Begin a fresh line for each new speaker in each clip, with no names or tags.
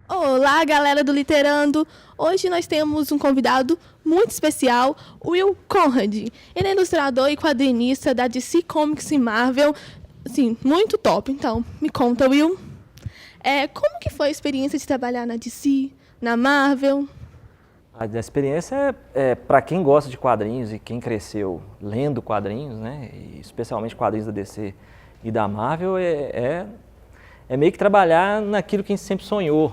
Olá, galera do Literando! Hoje nós temos um convidado muito especial, Will Conrad. Ele é ilustrador e quadrinista da DC Comics e Marvel, assim, muito top. Então, me conta, Will, como que foi a experiência de trabalhar na DC, na Marvel?
A experiência para quem gosta de quadrinhos e quem cresceu lendo quadrinhos, né, e especialmente quadrinhos da DC e da Marvel, é meio que trabalhar naquilo que a gente sempre sonhou.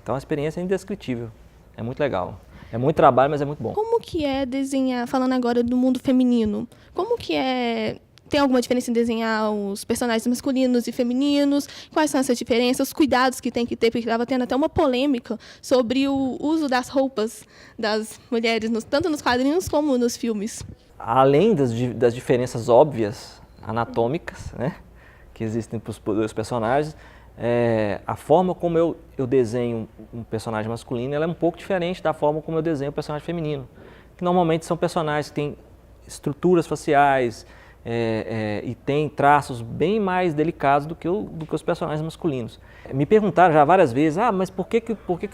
Então a experiência é indescritível, é muito legal. É muito trabalho, mas é muito bom.
Como que é desenhar, falando agora do mundo feminino, como que é, tem alguma diferença em desenhar os personagens masculinos e femininos? Quais são essas diferenças, os cuidados que tem que ter? Porque estava tendo até uma polêmica sobre o uso das roupas das mulheres, tanto nos quadrinhos como nos filmes.
Além das diferenças óbvias, anatômicas, né, que existem para os dois personagens, a forma como eu desenho um personagem masculino ela é um pouco diferente da forma como eu desenho um personagem feminino. Que normalmente são personagens que têm estruturas faciais e têm traços bem mais delicados do que os personagens masculinos. Me perguntaram já várias vezes, mas por que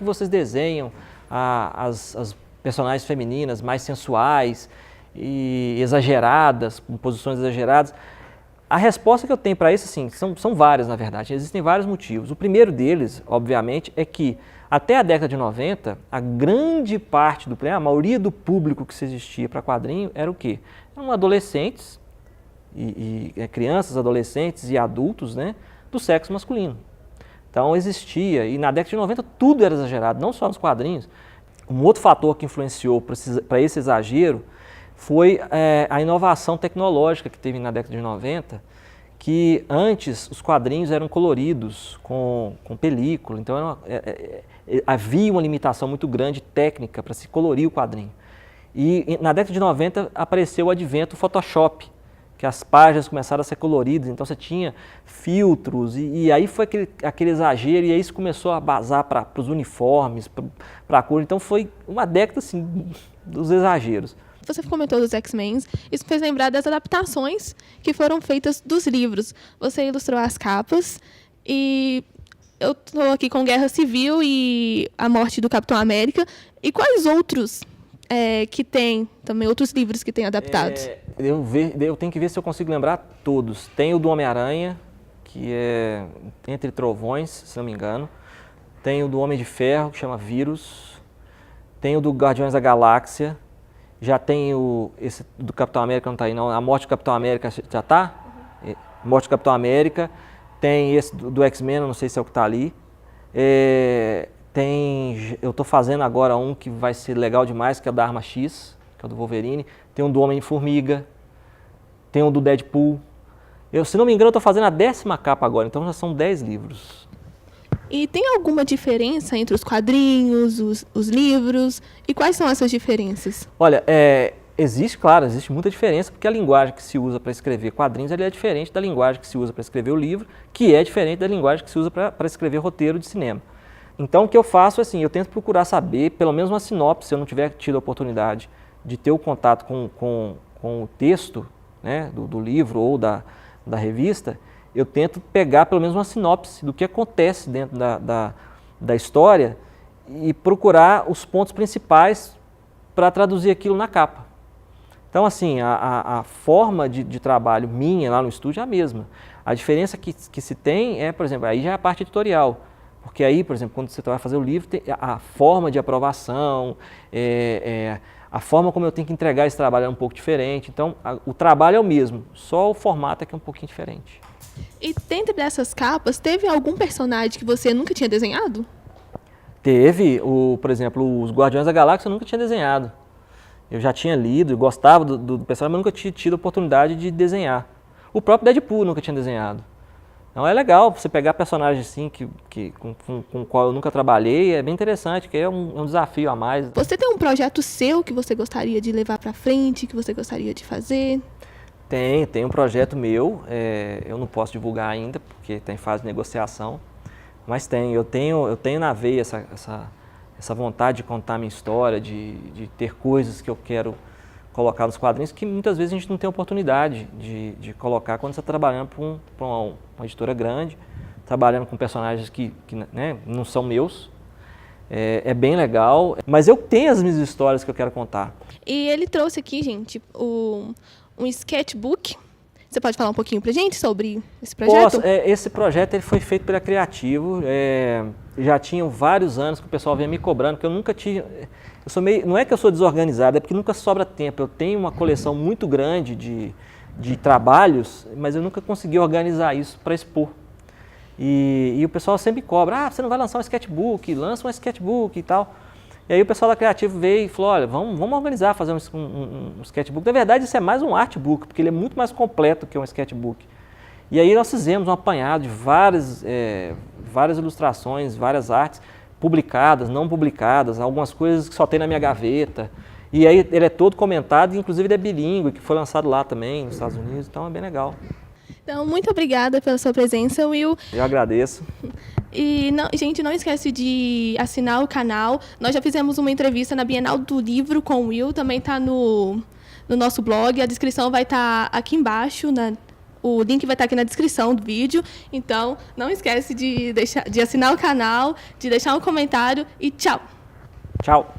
vocês desenham as personagens femininas mais sensuais e exageradas, com posições exageradas? A resposta que eu tenho para isso, assim, são várias, na verdade. Existem vários motivos. O primeiro deles, obviamente, é que até a década de 90, a grande parte a maioria do público que se existia para quadrinho era o quê? Eram adolescentes, crianças, adolescentes e adultos, né, do sexo masculino. Então existia, e na década de 90 tudo era exagerado, não só nos quadrinhos. Um outro fator que influenciou para esse exagero foi a inovação tecnológica que teve na década de 90, que antes os quadrinhos eram coloridos com película, então havia uma limitação muito grande técnica para se colorir o quadrinho. E na década de 90 apareceu o advento do Photoshop, que as páginas começaram a ser coloridas, então você tinha filtros, e aí foi aquele exagero, e aí isso começou a basar para os uniformes, para a cor, então foi uma década assim, dos exageros.
Você comentou dos X-Men, isso me fez lembrar das adaptações que foram feitas dos livros. Você ilustrou as capas e eu estou aqui com Guerra Civil e a morte do Capitão América. E quais outros que tem também, outros livros que tem adaptados?
Eu tenho que ver se eu consigo lembrar todos. Tem o do Homem-Aranha, que é Entre Trovões, se não me engano. Tem o do Homem de Ferro, que chama Vírus. Tem o do Guardiões da Galáxia. Já tem esse do Capitão América, não está aí não, a morte do Capitão América já está? A morte do Capitão América, tem esse do X-Men, não sei se é o que está ali. Eu estou fazendo agora um que vai ser legal demais, que é o da Arma X, que é o do Wolverine. Tem um do Homem-Formiga, tem um do Deadpool. Se não me engano, eu estou fazendo a 10ª capa agora, então já são 10 livros.
E tem alguma diferença entre os quadrinhos, os livros? E quais são essas diferenças?
Olha, existe muita diferença, porque a linguagem que se usa para escrever quadrinhos é diferente da linguagem que se usa para escrever o livro, que é diferente da linguagem que se usa para escrever roteiro de cinema. Então, o que eu faço é assim, eu tento procurar saber, pelo menos uma sinopse, se eu não tiver tido a oportunidade de ter o contato com o texto, né, do livro ou da revista, eu tento pegar pelo menos uma sinopse do que acontece dentro da história e procurar os pontos principais para traduzir aquilo na capa. Então, assim, a forma de trabalho minha lá no estúdio é a mesma. A diferença que se tem por exemplo, aí já é a parte editorial. Porque aí, por exemplo, quando você vai fazer o livro, tem a forma de aprovação, a forma como eu tenho que entregar esse trabalho é um pouco diferente. Então, o trabalho é o mesmo, só o formato é que é um pouquinho diferente.
E dentro dessas capas, teve algum personagem que você nunca tinha desenhado?
Teve, por exemplo, os Guardiões da Galáxia eu nunca tinha desenhado. Eu já tinha lido, eu gostava do personagem, mas nunca tinha tido a oportunidade de desenhar. O próprio Deadpool eu nunca tinha desenhado. Então é legal você pegar personagens assim com o qual eu nunca trabalhei, é bem interessante, porque é um desafio a mais.
Você tem um projeto seu que você gostaria de levar para frente, que você gostaria de fazer?
Tem um projeto meu, eu não posso divulgar ainda, porque está em fase de negociação, mas eu tenho na veia essa vontade de contar minha história, de ter coisas que eu quero colocar nos quadrinhos que muitas vezes a gente não tem oportunidade de colocar quando você está trabalhando para uma editora grande, trabalhando com personagens que né, não são meus. É bem legal, mas eu tenho as minhas histórias que eu quero contar.
E ele trouxe aqui, gente, um sketchbook. Você pode falar um pouquinho pra gente sobre esse projeto?
Posso. Esse projeto ele foi feito pela Criativo. Já tinham vários anos que o pessoal vinha me cobrando, que eu nunca tinha... não é que eu sou desorganizado, é porque nunca sobra tempo. Eu tenho uma coleção muito grande de trabalhos, mas eu nunca consegui organizar isso para expor. E o pessoal sempre cobra, você não vai lançar um sketchbook, lança um sketchbook e tal. E aí o pessoal da Criativo veio e falou, olha, vamos organizar, fazer um sketchbook. Na verdade, isso é mais um artbook, porque ele é muito mais completo que um sketchbook. E aí nós fizemos um apanhado de várias ilustrações, várias artes, publicadas, não publicadas, algumas coisas que só tem na minha gaveta. E aí ele é todo comentado, inclusive ele é bilíngue, que foi lançado lá também, nos Estados Unidos, então é bem legal.
Então, muito obrigada pela sua presença, Will.
Eu agradeço.
E, gente, não esquece de assinar o canal. Nós já fizemos uma entrevista na Bienal do Livro com o Will, também está no nosso blog. A descrição vai estar aqui embaixo, o link vai estar aqui na descrição do vídeo. Então, não esquece de assinar o canal, de deixar um comentário e tchau!
Tchau!